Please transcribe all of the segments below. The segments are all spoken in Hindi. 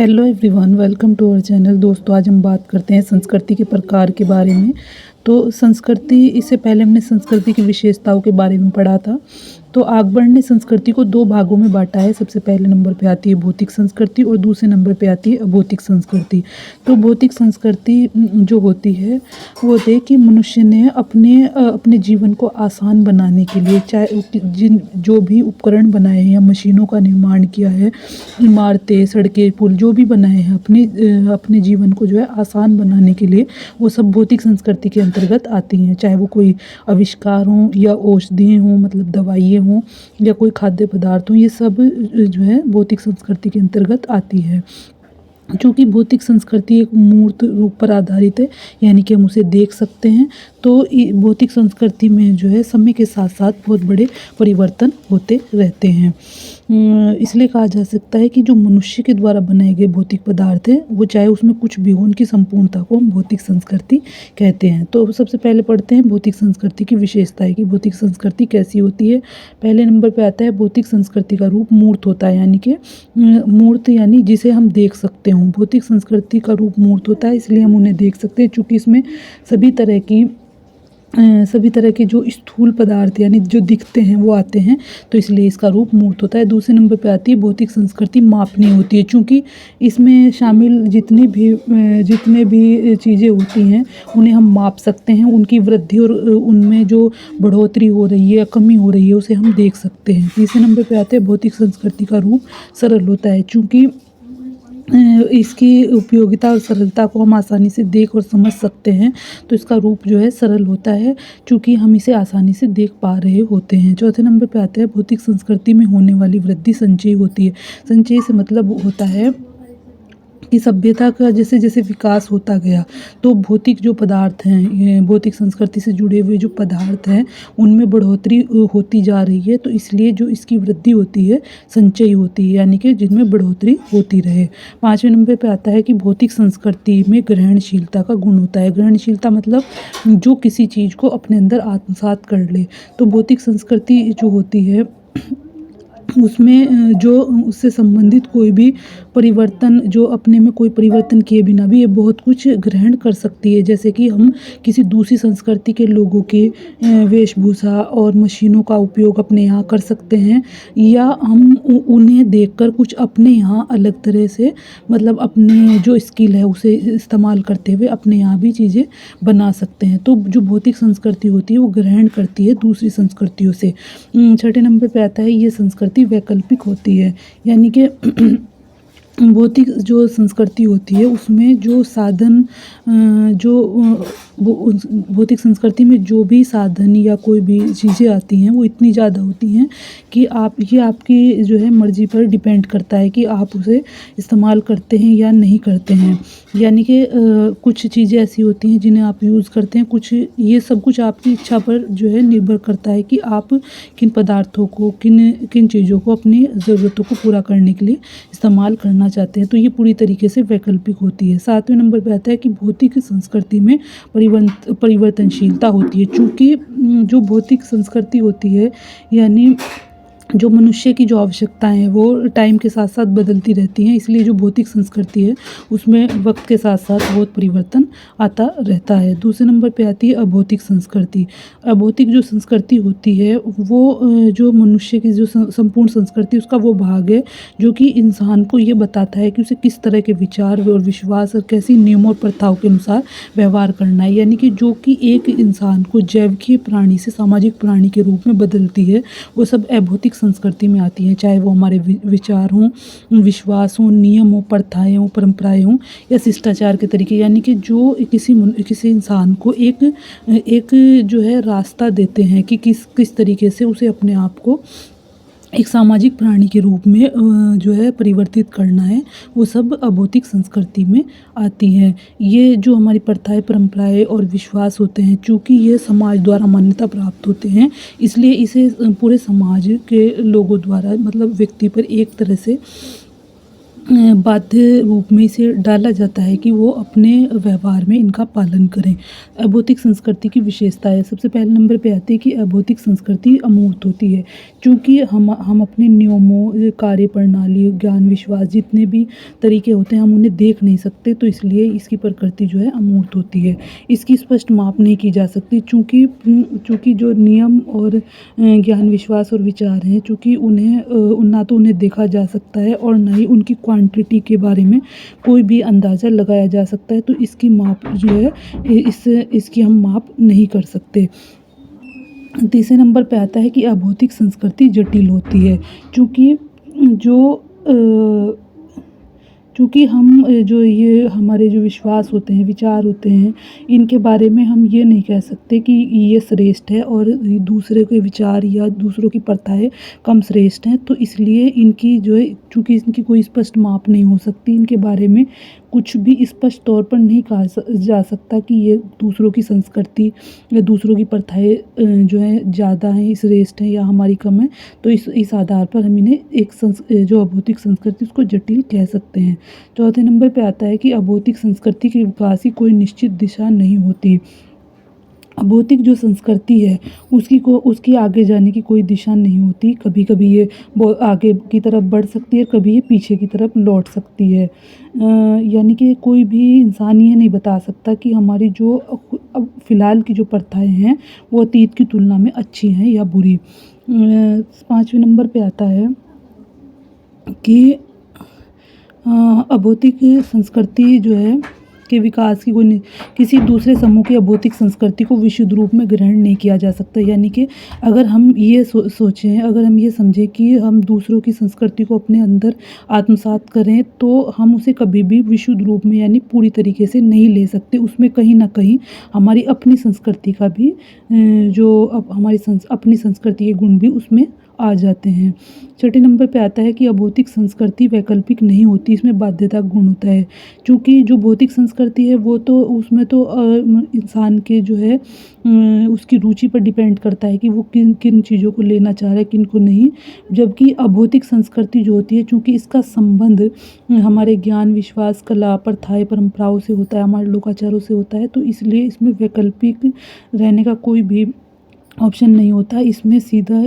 Hello everyone, welcome to our channel. दोस्तों, आज हम बात करते हैं संस्कृति के प्रकार के बारे में। तो संस्कृति, इससे पहले हमने संस्कृति की विशेषताओं के बारे में पढ़ा था। तो अकबर ने संस्कृति को दो भागों में बांटा है। सबसे पहले नंबर पे आती है भौतिक संस्कृति और दूसरे नंबर पे आती है अभौतिक संस्कृति। तो भौतिक संस्कृति जो होती है वो होती है कि मनुष्य ने अपने जीवन को आसान बनाने के लिए, चाहे जो भी उपकरण बनाए हैं या मशीनों का निर्माण किया है, इमारतें, सड़कें, पुल जो भी बनाए हैं अपने जीवन को जो है आसान बनाने के लिए, वो सब भौतिक संस्कृति के अंतर्गत आती हैं। चाहे वो कोई आविष्कार हों या औषधियाँ हों, मतलब दवाइयाँ हों, या कोई खाद्य पदार्थ हों, ये सब जो है भौतिक संस्कृति के अंतर्गत आती है। चूँकि भौतिक संस्कृति एक मूर्त रूप पर आधारित है, यानी कि हम उसे देख सकते हैं। तो भौतिक संस्कृति में जो है समय के साथ साथ बहुत बड़े परिवर्तन होते रहते हैं। इसलिए कहा जा सकता है कि जो मनुष्य के द्वारा बनाए गए भौतिक पदार्थ हैं, वो चाहे उसमें कुछ भी हो, उनकी संपूर्णता को हम भौतिक संस्कृति कहते हैं। तो सबसे पहले पढ़ते हैं भौतिक संस्कृति की विशेषताएं कि भौतिक संस्कृति कैसी होती है। पहले नंबर पे आता है भौतिक संस्कृति का रूप मूर्त होता है, यानी कि मूर्त यानी जिसे हम देख सकते हों। भौतिक संस्कृति का रूप मूर्त होता है, इसलिए हम उन्हें देख सकते हैं, चूँकि इसमें सभी तरह के जो स्थूल पदार्थ यानी जो दिखते हैं वो आते हैं, तो इसलिए इसका रूप मूर्त होता है। दूसरे नंबर पे आती है भौतिक संस्कृति मापनीय होती है, चूँकि इसमें शामिल जितने भी चीज़ें होती हैं उन्हें हम माप सकते हैं। उनकी वृद्धि और उनमें जो बढ़ोतरी हो रही है या कमी हो रही है उसे हम देख सकते हैं। तीसरे नंबर पे आते हैं भौतिक संस्कृति का रूप सरल होता है, चूँकि इसकी उपयोगिता और सरलता को हम आसानी से देख और समझ सकते हैं, तो इसका रूप जो है सरल होता है, चूँकि हम इसे आसानी से देख पा रहे होते हैं। चौथे नंबर पे आता है भौतिक संस्कृति में होने वाली वृद्धि संचयी होती है। संचयी से मतलब होता है कि सभ्यता का जैसे जैसे विकास होता गया, तो भौतिक जो पदार्थ हैं, भौतिक संस्कृति से जुड़े हुए जो पदार्थ हैं, उनमें बढ़ोतरी होती जा रही है, तो इसलिए जो इसकी वृद्धि होती है संचयी होती है, यानी कि जिनमें बढ़ोतरी होती रहे। पाँचवें नंबर पे आता है कि भौतिक संस्कृति में ग्रहणशीलता का गुण होता है। ग्रहणशीलता मतलब जो किसी चीज़ को अपने अंदर आत्मसात कर ले। तो भौतिक संस्कृति जो होती है उसमें जो उससे संबंधित कोई भी परिवर्तन, जो अपने में कोई परिवर्तन किए बिना भी ये बहुत कुछ ग्रहण कर सकती है। जैसे कि हम किसी दूसरी संस्कृति के लोगों के वेशभूषा और मशीनों का उपयोग अपने यहाँ कर सकते हैं, या हम उन्हें देखकर कुछ अपने यहाँ अलग तरह से, मतलब अपने जो स्किल है उसे इस्तेमाल करते हुए अपने यहाँ भी चीज़ें बना सकते हैं। तो जो भौतिक संस्कृति होती है वो ग्रहण करती है दूसरी संस्कृतियों से। छठे नंबर पे आता है ये संस्कृति वैकल्पिक होती है, यानी कि भौतिक जो संस्कृति होती है उसमें जो साधन, भौतिक संस्कृति में जो भी साधन या कोई भी चीज़ें आती हैं वो इतनी ज़्यादा होती हैं कि ये आपकी जो है मर्ज़ी पर डिपेंड करता है कि आप उसे इस्तेमाल करते हैं या नहीं करते हैं। यानी कि कुछ चीज़ें ऐसी होती हैं जिन्हें आप यूज़ करते हैं, कुछ ये सब कुछ आपकी इच्छा पर जो है निर्भर करता है कि आप किन पदार्थों को, किन चीज़ों को अपनी ज़रूरतों को पूरा करने के लिए इस्तेमाल करना चाहते हैं। तो ये पूरी तरीके से वैकल्पिक होती है। सातवें नंबर पे आता है कि भौतिक संस्कृति में परिवर्तनशीलता होती है, चूँकि जो भौतिक संस्कृति होती है यानी जो मनुष्य की जो आवश्यकताएं हैं वो टाइम के साथ साथ बदलती रहती हैं, इसलिए जो भौतिक संस्कृति है उसमें वक्त के साथ साथ बहुत परिवर्तन आता रहता है। दूसरे नंबर पे आती है अभौतिक संस्कृति। अभौतिक जो संस्कृति होती है वो जो मनुष्य की जो संपूर्ण संस्कृति उसका वो भाग है जो कि इंसान को ये बताता है कि उसे किस तरह के विचार और विश्वास और कैसी नियमों और प्रथाओं के अनुसार व्यवहार करना है, यानी कि जो कि एक इंसान को जैविक प्राणी से सामाजिक प्राणी के रूप में बदलती है, वो सब अभौतिक संस्कृति में आती हैं। चाहे वो हमारे विचार हों, विश्वास हों, नियम हो, प्रथाएं हों, परंपराएं हों, या शिष्टाचार के तरीके, यानी कि जो किसी इंसान को एक जो है रास्ता देते हैं कि किस तरीके से उसे अपने आप को एक सामाजिक प्राणी के रूप में जो है परिवर्तित करना है, वो सब अभौतिक संस्कृति में आती हैं। ये जो हमारी प्रथाएं, परंपराएं और विश्वास होते हैं, चूँकि ये समाज द्वारा मान्यता प्राप्त होते हैं, इसलिए इसे पूरे समाज के लोगों द्वारा, मतलब व्यक्ति पर एक तरह से बाध्य रूप में इसे डाला जाता है कि वो अपने व्यवहार में इनका पालन करें। अभौतिक संस्कृति की विशेषताएँ, सबसे पहले नंबर पे आती है कि अभौतिक संस्कृति अमूर्त होती है। चूँकि हम अपने नियमों, कार्य प्रणाली, ज्ञान, विश्वास जितने भी तरीके होते हैं हम उन्हें देख नहीं सकते, तो इसलिए इसकी प्रकृति जो है अमूर्त होती है। इसकी स्पष्ट माप नहीं की जा सकती, चूँकि जो नियम और ज्ञान, विश्वास और विचार हैं, चूँकि ना तो उन्हें देखा जा सकता है और ना ही उनकी क्वांटिटी के बारे में कोई भी अंदाज़ा लगाया जा सकता है, तो इसकी माप जो है इसकी हम माप नहीं कर सकते। तीसरे नंबर पे आता है कि अभौतिक संस्कृति जटिल होती है। चूँकि चूँकि हम जो ये हमारे जो विश्वास होते हैं, विचार होते हैं, इनके बारे में हम ये नहीं कह सकते कि ये श्रेष्ठ है और दूसरे के विचार या दूसरों की प्रथाएँ कम श्रेष्ठ हैं। तो इसलिए इनकी जो है, चूँकि इनकी कोई स्पष्ट माप नहीं हो सकती, इनके बारे में कुछ भी स्पष्ट तौर पर नहीं कहा जा सकता कि ये दूसरों की संस्कृति या दूसरों की प्रथाएँ जो हैं ज़्यादा हैं, श्रेष्ठ हैं या हमारी कम है। तो इस आधार पर हम इन्हें जो अभौतिक संस्कृति उसको जटिल कह सकते हैं। चौथे नंबर पे आता है कि अभौतिक संस्कृति के विकास की कोई निश्चित दिशा नहीं होती। अभौतिक जो संस्कृति है उसकी आगे जाने की कोई दिशा नहीं होती। कभी-कभी ये आगे की तरफ बढ़ सकती है, कभी ये पीछे की तरफ लौट सकती है। यानी कि कोई भी इंसान ये नहीं बता सकता कि हमारी जो अब फ़िलहाल की जो प्रथाएँ हैं वो अतीत की तुलना में अच्छी हैं या बुरी। 5वें नंबर पे आता है कि अभौतिक संस्कृति जो है के विकास की किसी दूसरे समूह की अभौतिक संस्कृति को विशुद्ध रूप में ग्रहण नहीं किया जा सकता। यानी कि अगर हम ये सोचें, अगर हम ये समझें कि हम दूसरों की संस्कृति को अपने अंदर आत्मसात करें, तो हम उसे कभी भी विशुद्ध रूप में यानी पूरी तरीके से नहीं ले सकते। उसमें कहीं न कहीं हमारी अपनी संस्कृति का भी जो हमारी अपनी संस्कृति के गुण भी उसमें आ जाते हैं। छठे नंबर पे आता है कि अभौतिक संस्कृति वैकल्पिक नहीं होती, इसमें बाध्यता गुण होता है। चूँकि जो भौतिक संस्कृति है वो तो उसमें तो इंसान के जो है उसकी रुचि पर डिपेंड करता है कि वो किन किन चीज़ों को लेना चाह रहा है, किन को नहीं। जबकि अभौतिक संस्कृति जो होती है, चूँकि इसका संबंध हमारे ज्ञान, विश्वास, कला, प्रथाएँ, परंपराओं से होता है, हमारे लोकाचारों से होता है, तो इसलिए इसमें वैकल्पिक रहने का कोई भी ऑप्शन नहीं होता। इसमें सीधा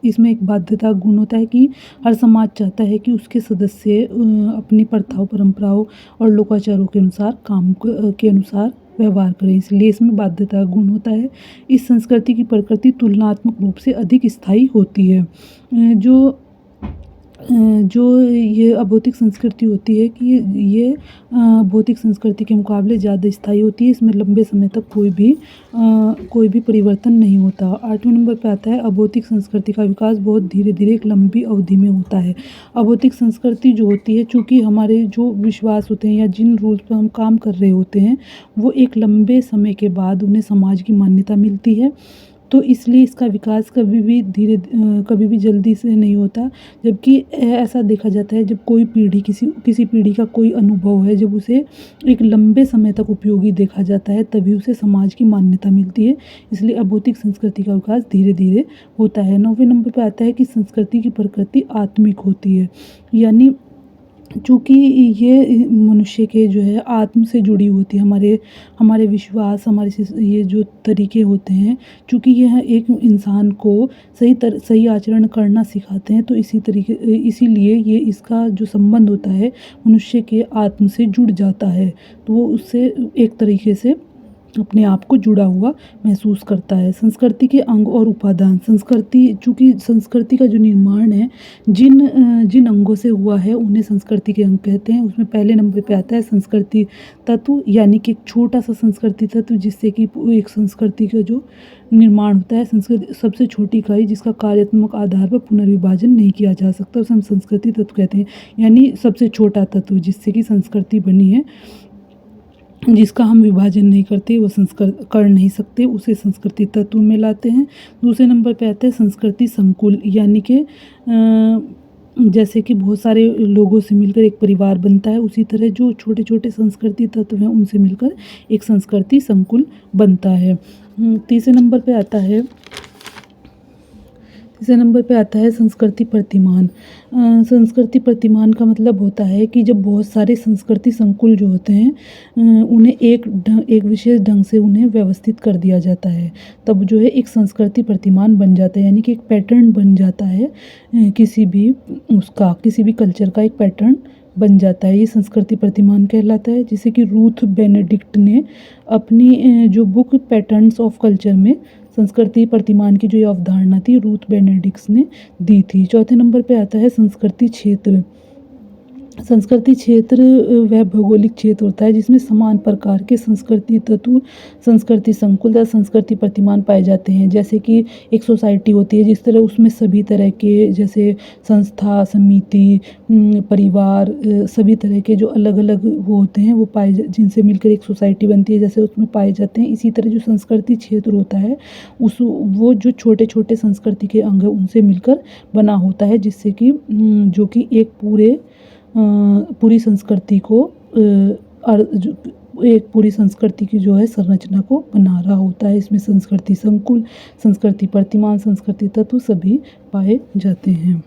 इसमें एक बाध्यता गुण होता है कि हर समाज चाहता है कि उसके सदस्य अपनी प्रथाओं, परंपराओं और लोकाचारों के अनुसार के अनुसार व्यवहार करें, इसलिए इसमें बाध्यता गुण होता है। इस संस्कृति की प्रकृति तुलनात्मक रूप से अधिक स्थायी होती है। जो ये अभौतिक संस्कृति होती है कि ये भौतिक संस्कृति के मुकाबले ज़्यादा स्थायी होती है। इसमें लंबे समय तक कोई भी परिवर्तन नहीं होता। 8वें नंबर पे आता है अभौतिक संस्कृति का विकास बहुत धीरे-धीरे एक लंबी अवधि में होता है। अभौतिक संस्कृति जो होती है, चूँकि हमारे जो विश्वास होते हैं या जिन रूल्स पर हम काम कर रहे होते हैं, वो एक लंबे समय के बाद उन्हें समाज की मान्यता मिलती है। तो इसलिए इसका विकास कभी भी जल्दी से नहीं होता। जबकि ऐसा देखा जाता है, जब कोई पीढ़ी किसी पीढ़ी का कोई अनुभव है, जब उसे एक लंबे समय तक उपयोगी देखा जाता है, तभी उसे समाज की मान्यता मिलती है। इसलिए अभौतिक संस्कृति का विकास धीरे-धीरे होता है। 9वें नंबर पे आता है कि संस्कृति की प्रकृति आत्मिक होती है। यानी चूँकि ये मनुष्य के जो है आत्म से जुड़ी होती है, हमारे विश्वास, ये जो तरीके होते हैं, चूँकि यह एक इंसान को सही आचरण करना सिखाते हैं, तो इसीलिए ये इसका जो संबंध होता है मनुष्य के आत्म से जुड़ जाता है। तो वो उससे एक तरीके से अपने आप को जुड़ा हुआ महसूस करता है। संस्कृति के अंग और उपादान, चूँकि संस्कृति का जो निर्माण है जिन अंगों से हुआ है उन्हें संस्कृति के अंग कहते हैं। उसमें पहले नंबर पे आता है संस्कृति तत्व, यानी कि एक छोटा-सा संस्कृति तत्व जिससे कि एक संस्कृति का जो निर्माण होता है। संस्कृति सबसे छोटी इकाई जिसका कार्यात्मक आधार पर पुनर्विभाजन नहीं किया जा सकता, उसे हम संस्कृति तत्व कहते हैं। यानी सबसे छोटा तत्व जिससे कि संस्कृति बनी है, जिसका हम विभाजन नहीं करते, वो कर नहीं सकते, उसे संस्कृति तत्व में लाते हैं। दूसरे नंबर पे आता है संस्कृति संकुल, यानी कि जैसे कि बहुत सारे लोगों से मिलकर एक परिवार बनता है, उसी तरह जो छोटे-छोटे संस्कृति तत्व हैं उनसे मिलकर एक संस्कृति संकुल बनता है। तीसरे नंबर पे आता है तीसरे नंबर पे आता है संस्कृति प्रतिमान। संस्कृति प्रतिमान का मतलब होता है कि जब बहुत सारे संस्कृति संकुल जो होते हैं उन्हें एक विशेष ढंग से उन्हें व्यवस्थित कर दिया जाता है, तब जो है एक संस्कृति प्रतिमान बन जाता है, यानी कि एक पैटर्न बन जाता है किसी भी कल्चर का एक पैटर्न बन जाता है। ये संस्कृति प्रतिमान कहलाता है, जिसे कि रूथ बेनेडिक्ट ने अपनी जो बुक पैटर्न्स ऑफ कल्चर में संस्कृति प्रतिमान की जो ये अवधारणा थी रूथ बेनेडिक्ट्स ने दी थी। चौथे नंबर पे आता है संस्कृति क्षेत्र। संस्कृति क्षेत्र वह भौगोलिक क्षेत्र होता है जिसमें समान प्रकार के संस्कृति तत्व, संस्कृति संकुल या संस्कृति प्रतिमान पाए जाते हैं। जैसे कि एक सोसाइटी होती है, जिस तरह उसमें सभी तरह के जैसे संस्था, समिति, परिवार, सभी तरह के जो अलग अलग वो होते हैं वो जिनसे मिलकर एक सोसाइटी बनती है, जैसे उसमें पाए जाते हैं। इसी तरह जो संस्कृति क्षेत्र होता है वो जो छोटे छोटे संस्कृति के अंग हैं उनसे मिलकर बना होता है, जिससे कि जो कि एक पूरी संस्कृति को एक पूरी संस्कृति की जो है संरचना को बना रहा होता है। इसमें संस्कृति संकुल, संस्कृति प्रतिमान, संस्कृति तत्व सभी पाए जाते हैं।